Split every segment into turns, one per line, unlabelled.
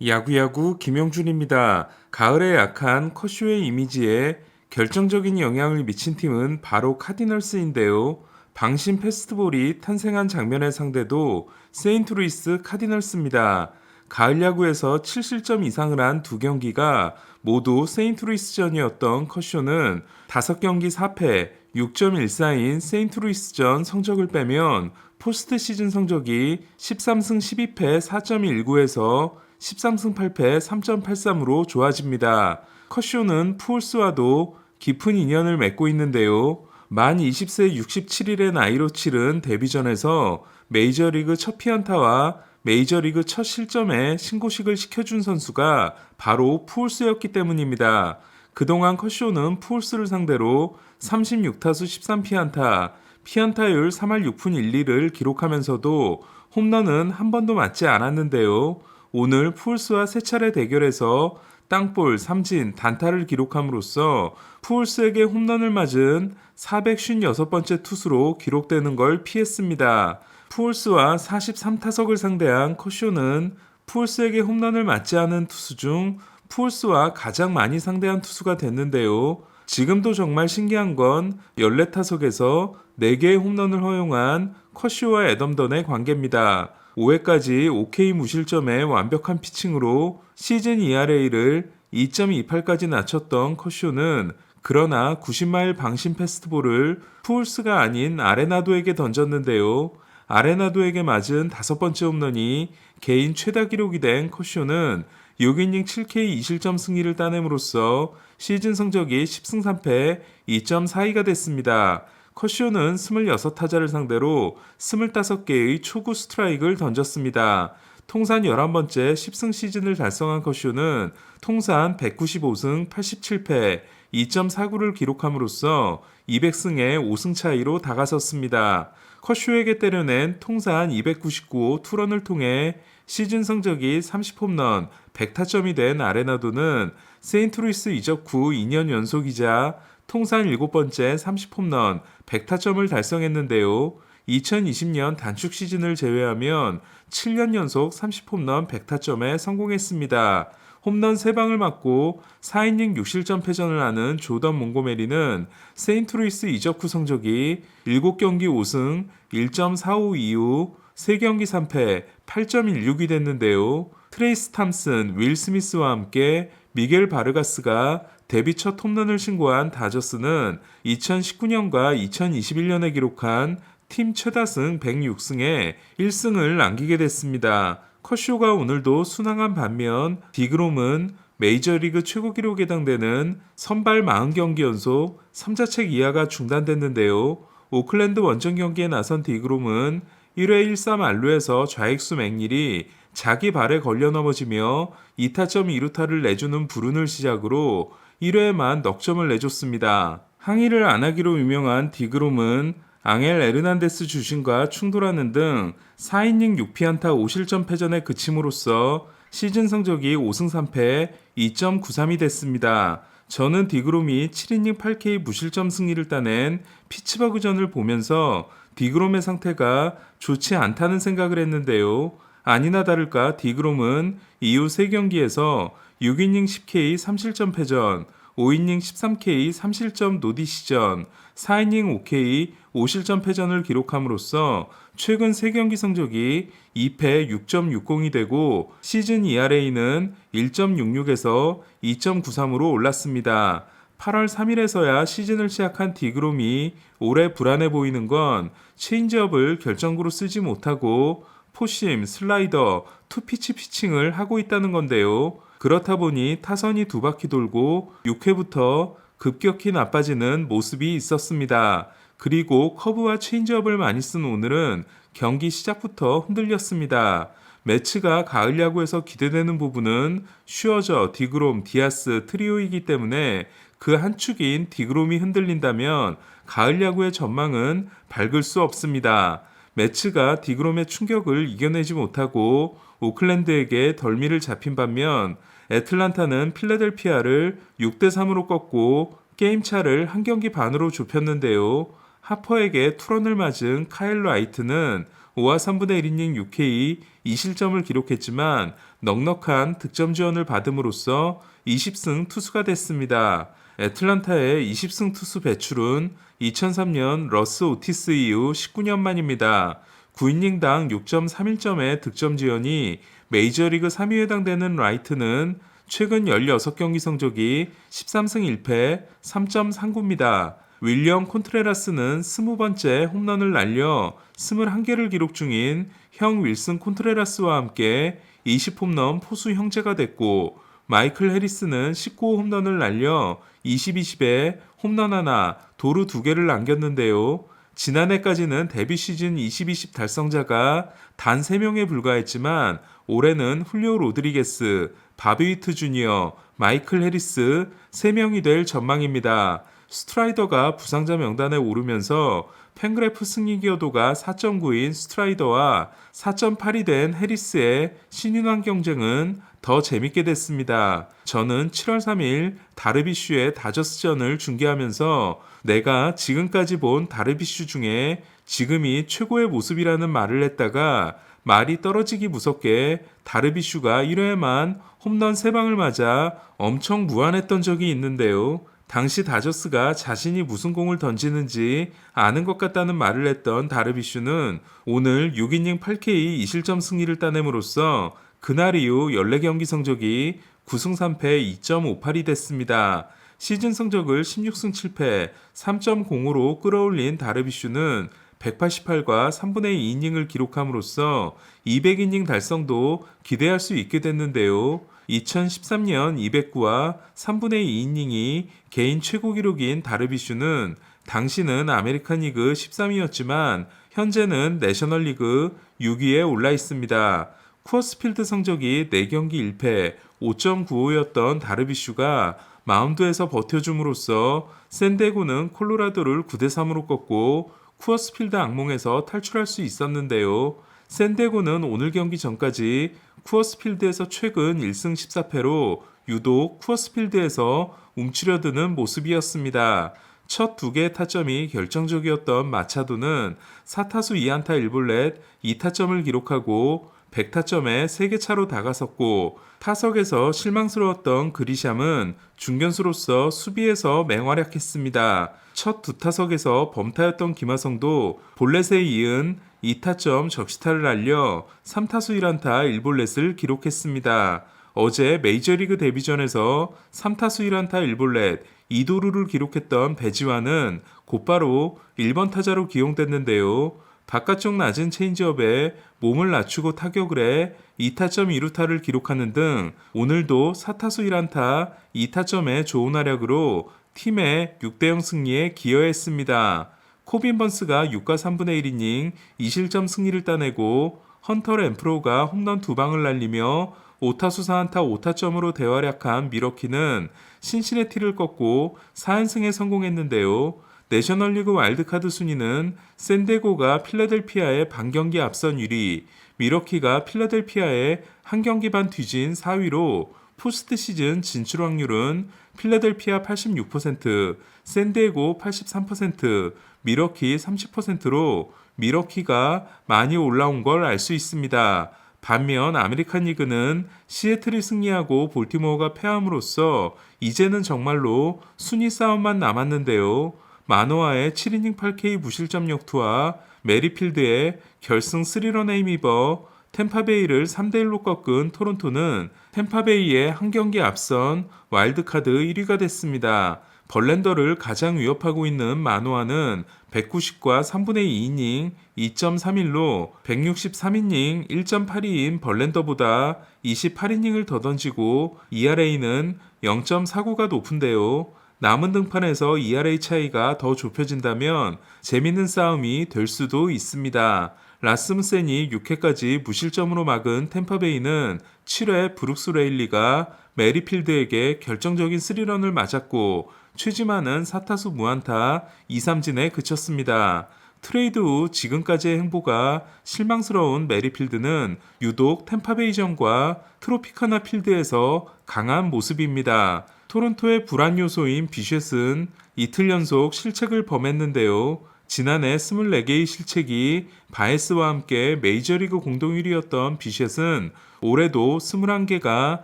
야구야구 김영준입니다. 가을에 약한 커쇼의 이미지에 결정적인 영향을 미친 팀은 바로 카디널스인데요. 방신 페스트볼이 탄생한 장면의 상대도 세인트루이스 카디널스입니다. 가을 야구에서 7실점 이상을 한 두 경기가 모두 세인트루이스전이었던 커쇼는 5경기 4패, 6.14인 세인트루이스전 성적을 빼면 포스트 시즌 성적이 13승 12패 4.19에서 13승 8패 3.83으로 좋아집니다. 커쇼는 푸올스와도 깊은 인연을 맺고 있는데요. 만 20세 67일의 나이로 치른 데뷔전에서 메이저리그 첫 피안타와 메이저리그 첫 실점에 신고식을 시켜준 선수가 바로 푸올스였기 때문입니다. 그동안 커쇼는 푸올스를 상대로 36타수 13피안타, 피안타율 3할 6푼 1리를 기록하면서도 홈런은 한 번도 맞지 않았는데요. 오늘 푸올스와 세 차례 대결에서 땅볼, 삼진, 단타를 기록함으로써 푸올스에게 홈런을 맞은 456번째 투수로 기록되는 걸 피했습니다. 푸올스와 43타석을 상대한 커쇼는 푸올스에게 홈런을 맞지 않은 투수 중 푸올스와 가장 많이 상대한 투수가 됐는데요. 지금도 정말 신기한 건 14타석에서 4개의 홈런을 허용한 커쇼와 애덤던의 관계입니다. 5회까지 OK 무실점의 완벽한 피칭으로 시즌 ERA를 2.28까지 낮췄던 커쇼는 그러나 90마일 방심 패스트볼을 푸올스가 아닌 아레나도에게 던졌는데요. 아레나도에게 맞은 5번째 홈런이 개인 최다 기록이 된 커쇼는 6이닝 7K 2실점 승리를 따냄으로써 시즌 성적이 10승 3패 2.42가 됐습니다. 커쇼는 26타자를 상대로 25개의 초구 스트라이크를 던졌습니다. 통산 11번째 10승 시즌을 달성한 커쇼는 통산 195승 87패 2.49를 기록함으로써 200승의 5승 차이로 다가섰습니다. 커쇼에게 때려낸 통산 299호 투런을 통해 시즌 성적이 30홈런 100타점이 된 아레나도는 세인트루이스 이적 후 2년 연속이자 통산 7번째 30홈런 100타점을 달성했는데요. 2020년 단축 시즌을 제외하면 7년 연속 30홈런 100타점에 성공했습니다. 홈런 3방을 맞고 4이닝 6실점 패전을 하는 조던 몽고메리는 세인트루이스 이적 후 성적이 7경기 5승 1.45 이후 3경기 3패 8.16이 됐는데요. 트레이스 탐슨, 윌 스미스와 함께 미겔 바르가스가 데뷔 첫 홈런을 신고한 다저스는 2019년과 2021년에 기록한 팀 최다승 106승에 1승을 남기게 됐습니다. 커쇼가 오늘도 순항한 반면 디그롬은 메이저리그 최고 기록에 해당되는 선발 40경기 연속 3자책 이하가 중단됐는데요. 오클랜드 원정 경기에 나선 디그롬은 1회 1-3 안루에서 좌익수 맥닐이 자기 발에 걸려 넘어지며 2타점 2루타를 내주는 불운을 시작으로 1회에만 넉점을 내줬습니다. 항의를 안 하기로 유명한 디그롬은 앙헬 에르난데스 주심과 충돌하는 등 4이닝 6피안타 5실점 패전에 그침으로써 시즌 성적이 5승 3패 2.93이 됐습니다. 저는 디그롬이 7이닝 8K 무실점 승리를 따낸 피츠버그전을 보면서 디그롬의 상태가 좋지 않다는 생각을 했는데요. 아니나 다를까 디그롬은 이후 3경기에서 6이닝 10K 3실점 패전, 5이닝 13K 3실점 노디시전, 4이닝 5K 5실점 패전을 기록함으로써 최근 3경기 성적이 2패 6.60이 되고 시즌 ERA는 1.66에서 2.93으로 올랐습니다. 8월 3일에서야 시즌을 시작한 디그롬이 올해 불안해 보이는 건 체인지업을 결정구로 쓰지 못하고 포심, 슬라이더, 투피치 피칭을 하고 있다는 건데요. 그렇다 보니 타선이 2바퀴 돌고 6회부터 급격히 나빠지는 모습이 있었습니다. 그리고 커브와 체인지업을 많이 쓴 오늘은 경기 시작부터 흔들렸습니다. 매치가 가을 야구에서 기대되는 부분은 슈어저, 디그롬, 디아스 트리오이기 때문에 그 한 축인 디그롬이 흔들린다면 가을 야구의 전망은 밝을 수 없습니다. 매츠가 디그롬의 충격을 이겨내지 못하고 오클랜드에게 덜미를 잡힌 반면 애틀란타는 필라델피아를 6대3으로 꺾고 게임차를 한 경기 반으로 좁혔는데요. 하퍼에게 투런을 맞은 카일 라이트는 5와 3분의 1이닝 6K 2실점을 기록했지만 넉넉한 득점 지원을 받음으로써 20승 투수가 됐습니다. 애틀란타의 20승 투수 배출은 2003년 러스 오티스 이후 19년 만입니다. 9이닝당 6.31점의 득점 지원이 메이저리그 3위에 해당되는 라이트는 최근 16경기 성적이 13승 1패 3.39입니다. 윌리엄 콘트레라스는 20번째 홈런을 날려 21개를 기록 중인 형 윌슨 콘트레라스와 함께 20홈런 포수 형제가 됐고, 마이클 해리스는 19호 홈런을 날려 20-20에 홈런 하나, 도루 2개를 남겼는데요. 지난해까지는 데뷔 시즌 20-20 달성자가 단 3명에 불과했지만 올해는 훌리오 로드리게스, 바비 위트 주니어, 마이클 해리스 3명이 될 전망입니다. 스트라이더가 부상자 명단에 오르면서 팬그래프 승리 기여도가 4.9인 스트라이더와 4.8이 된 해리스의 신인왕 경쟁은 더 재밌게 됐습니다. 저는 7월 3일 다르비슈의 다저스전을 중계하면서 내가 지금까지 본 다르비슈 중에 지금이 최고의 모습이라는 말을 했다가 말이 떨어지기 무섭게 다르비슈가 1회에만 홈런 3방을 맞아 엄청 무안했던 적이 있는데요. 당시 다저스가 자신이 무슨 공을 던지는지 아는 것 같다는 말을 했던 다르비슈는 오늘 6이닝 8K 2실점 승리를 따냄으로써 그날 이후 14경기 성적이 9승 3패 2.58이 됐습니다. 시즌 성적을 16승 7패 3.0으로 끌어올린 다르비슈는 188과 3분의 2이닝을 기록함으로써 200이닝 달성도 기대할 수 있게 됐는데요. 2013년 209와 3분의 2이닝이 개인 최고 기록인 다르비슈는 당시는 아메리칸 리그 13위였지만 현재는 내셔널리그 6위에 올라 있습니다. 쿠어스필드 성적이 4경기 1패 5.95였던 다르비슈가 마운드에서 버텨줌으로써 샌디에고는 콜로라도를 9대3으로 꺾고 쿠어스필드 악몽에서 탈출할 수 있었는데요. 샌디에고는 오늘 경기 전까지 쿠어스필드에서 최근 1승 14패로 유독 쿠어스필드에서 움츠려드는 모습이었습니다. 첫 2개의 타점이 결정적이었던 마차도는 4타수 2안타 1볼넷 2타점을 기록하고 100타점에 3개 차로 다가섰고, 타석에서 실망스러웠던 그리샴은 중견수로서 수비에서 맹활약했습니다. 첫 2타석에서 범타였던 김하성도 볼넷에 이은 2타점 적시타를 날려 3타수 1안타 1볼넷을 기록했습니다. 어제 메이저리그 데뷔전에서 3타수 1안타 1볼넷 2도루를 기록했던 배지환은 곧바로 1번 타자로 기용됐는데요. 바깥쪽 낮은 체인지업에 몸을 낮추고 타격을 해 2타점 2루타를 기록하는 등 오늘도 4타수 1안타 2타점의 좋은 활약으로 팀의 6대0 승리에 기여했습니다. 코빈 번스가 6과 3분의 1이닝 2실점 승리를 따내고 헌터 렌프로가 홈런 2방을 날리며 5타수 4안타 5타점으로 대활약한 미러키는 신시내티를 꺾고 4연승에 성공했는데요. 내셔널리그 와일드카드 순위는 샌디에고가 필라델피아의 반경기 앞선 1위, 미러키가 필라델피아의 한 경기 반 뒤진 4위로 포스트 시즌 진출 확률은 필라델피아 86%, 샌디에고 83%, 미러키 30%로 미러키가 많이 올라온 걸 알 수 있습니다. 반면 아메리칸 리그는 시애틀이 승리하고 볼티모어가 패함으로써 이제는 정말로 순위 싸움만 남았는데요. 마노아의 7이닝 8K 무실점 역투와 메리필드의 결승 3런에 힘입어 템파베이를 3대1로 꺾은 토론토는 템파베이의 한 경기 앞선 와일드카드 1위가 됐습니다. 벌랜더를 가장 위협하고 있는 마노아는 190과 3분의 2이닝 2.31로 163이닝 1.82인 벌랜더보다 28이닝을 더 던지고 ERA는 0.49가 높은데요. 남은 등판에서 ERA 차이가 더 좁혀진다면 재밌는 싸움이 될 수도 있습니다. 라스무센이 6회까지 무실점으로 막은 템파베이는 7회 브룩스 레일리가 메리필드에게 결정적인 3런을 맞았고 최지만은 4타수 무안타 2삼진에 그쳤습니다. 트레이드 후 지금까지의 행보가 실망스러운 메리필드는 유독 템파베이전과 트로피카나 필드에서 강한 모습입니다. 토론토의 불안 요소인 비쉐스는 이틀 연속 실책을 범했는데요. 지난해 24개의 실책이 바에스와 함께 메이저리그 공동 1위였던 비셋은 올해도 21개가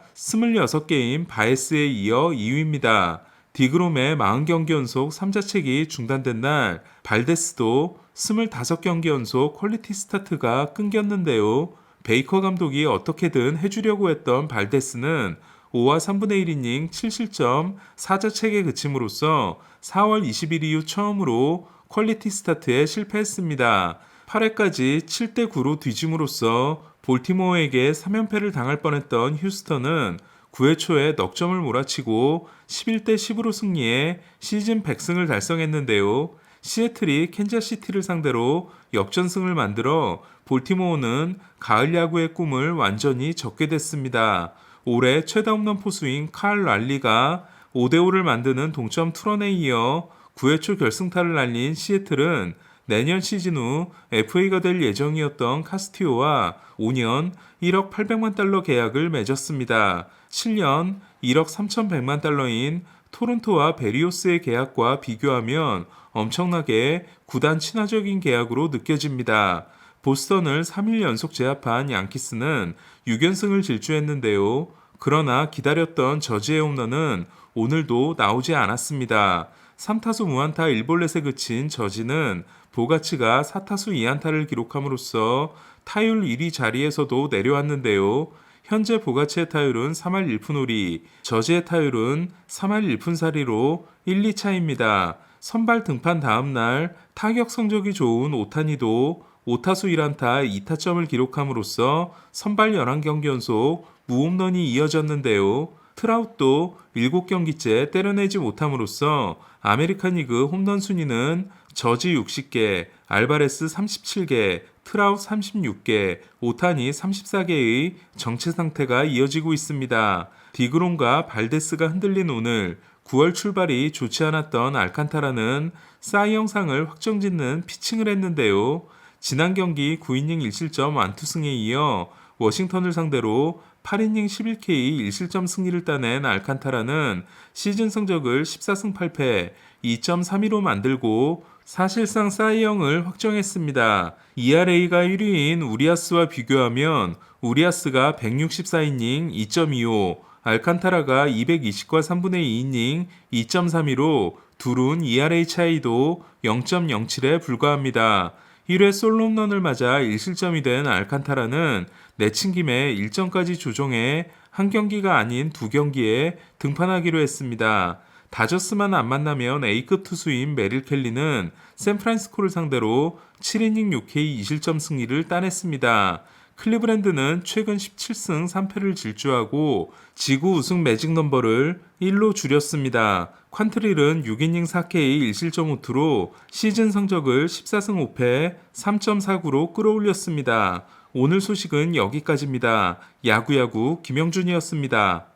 26개인 바에스에 이어 2위입니다. 디그롬의 40경기 연속 3자책이 중단된 날 발데스도 25경기 연속 퀄리티 스타트가 끊겼는데요. 베이커 감독이 어떻게든 해주려고 했던 발데스는 5와 3분의 1이닝 7실점 4자책에 그침으로써 4월 20일 이후 처음으로 퀄리티 스타트에 실패했습니다. 8회까지 7대 9로 뒤짐으로써 볼티모어에게 3연패를 당할 뻔했던 휴스턴은 9회 초에 넉 점을 몰아치고 11대 10으로 승리해 시즌 100승을 달성했는데요. 시애틀이 캔자스시티를 상대로 역전승을 만들어 볼티모어는 가을 야구의 꿈을 완전히 접게 됐습니다. 올해 최다 홈런 포수인 칼 랄리가 5대5를 만드는 동점 투런에 이어 9회 초 결승타를 날린 시애틀은 내년 시즌 후 FA가 될 예정이었던 카스티오와 5년 1억 800만 달러 계약을 맺었습니다. 7년 1억 3,100만 달러인 토론토와 베리오스의 계약과 비교하면 엄청나게 구단 친화적인 계약으로 느껴집니다. 보스턴을 3일 연속 제압한 양키스는 6연승을 질주했는데요. 그러나 기다렸던 저지의 홈런은 오늘도 나오지 않았습니다. 3타수 무안타 1볼넷에 그친 저지는 보가치가 4타수 2안타를 기록함으로써 타율 1위 자리에서도 내려왔는데요. 현재 보가치의 타율은 3할 1푼5리, 저지의 타율은 3할 1푼4리로 1, 2차입니다. 선발 등판 다음날 타격 성적이 좋은 오타니도 5타수 1안타 2타점을 기록함으로써 선발 11경기 연속 무홈런이 이어졌는데요. 트라웃도 7경기째 때려내지 못함으로써 아메리칸 리그 홈런 순위는 저지 60개, 알바레스 37개, 트라웃 36개, 오타니 34개의 정체 상태가 이어지고 있습니다. 디그롬과 발데스가 흔들린 오늘 9월 출발이 좋지 않았던 알칸타라는 사이영상을 확정짓는 피칭을 했는데요. 지난 경기 9이닝 1실점 완투승에 이어 워싱턴을 상대로 8이닝 11K 1실점 승리를 따낸 알칸타라는 시즌 성적을 14승 8패 2.32로 만들고 사실상 사이영을 확정했습니다. ERA가 1위인 우리아스와 비교하면 우리아스가 164이닝 2.25, 알칸타라가 220과 3분의 2이닝 2.32로 둘은 ERA 차이도 0.07에 불과합니다. 1회 솔로 홈런을 맞아 1실점이 된 알칸타라는 내친 김에 일정까지 조정해 한 경기가 아닌 두 경기에 등판하기로 했습니다. 다저스만 안 만나면 A급 투수인 메릴 켈리는 샌프란시스코를 상대로 7이닝 6K 2실점 승리를 따냈습니다. 클리브랜드는 최근 17승 3패를 질주하고 지구 우승 매직 넘버를 1로 줄였습니다. 퀀트릴은 6이닝 4K 1실점 5투로 시즌 성적을 14승 5패 3.49로 끌어올렸습니다. 오늘 소식은 여기까지입니다. 야구야구 김영준이었습니다.